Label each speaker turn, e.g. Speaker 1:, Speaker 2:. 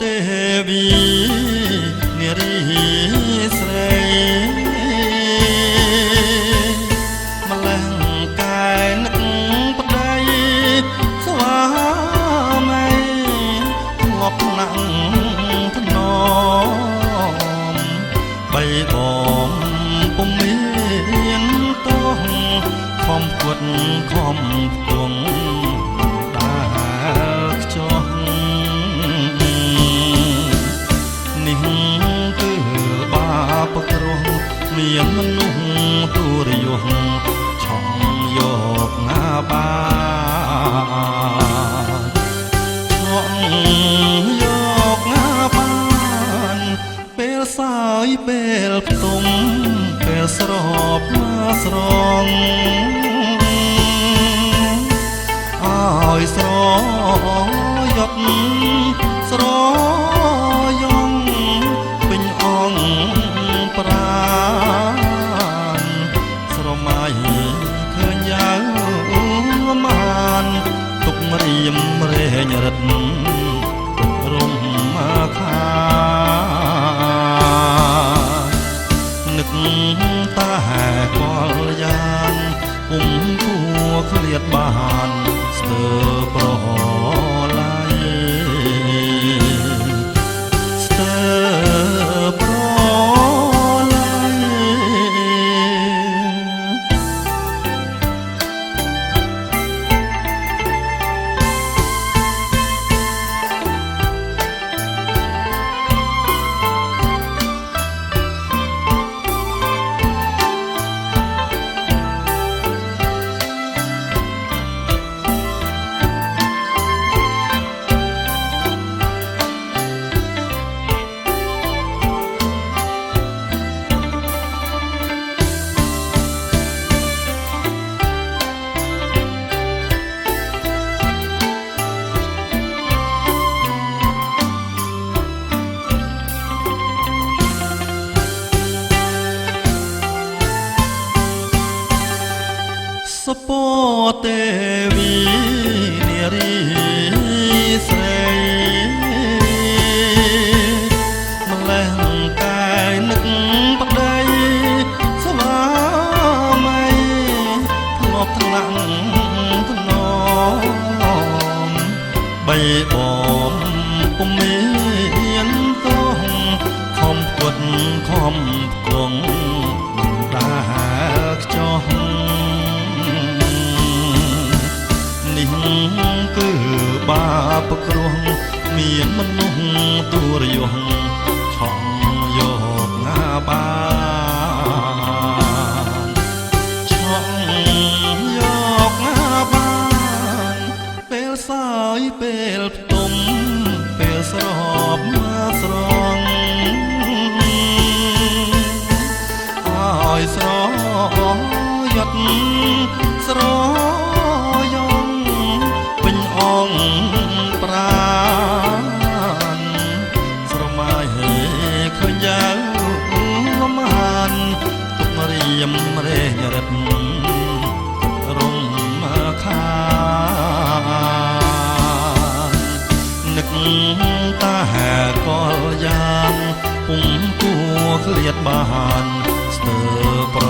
Speaker 1: ទេវីនារីស្រីម្លឹងកាយនឹកប្តីស្វាមីធ្លាប់ណាំងធ្នមបីបំពុំមានទោះខំគត់ខំផ្ទងដែលខ្ចោះនេះគឺបាបគ្រោះមានមនុស្សទូរយសឆក់យកណាបាឆក់យកណាបានពេលសាយពេលផ្ទុំពេលស្របមកស្រងឲ្យស្រយត់ស្រយងពេញអងប្រានស្រមៃឃើញយ៉ាងមានទុករៀមរែងរិតរំមកខានឹកតាកលយ៉ាងពុំគួរឃ្លាតបានស្ទើរប្រឡាយស្ទើរប្រឡាយសពទេវីនារីស្រីម្លឹងកាយនឹកប្តីស្វាមីធ្លាប់ថ្នាក់ធ្នមបីបំពុំមានទោះខំគត់ខំផ្គង់ដែលខ្ចោះនេះគឺបាបគ្រោះមានមនុស្សទូរយសឆក់យកណាបានឆក់យកណាបានពេលសាយពេលផ្ទុំពេលស្របមកស្រងឲ្យស្រយត់ស្រយងពេញអងប្រានស្រមៃឃើញយ៉ាងមានទុករៀមរែងរិតរំខាននឹកតាកលយ៉ាងពុំគួរឃ្លាតបានស្ទើរប្រ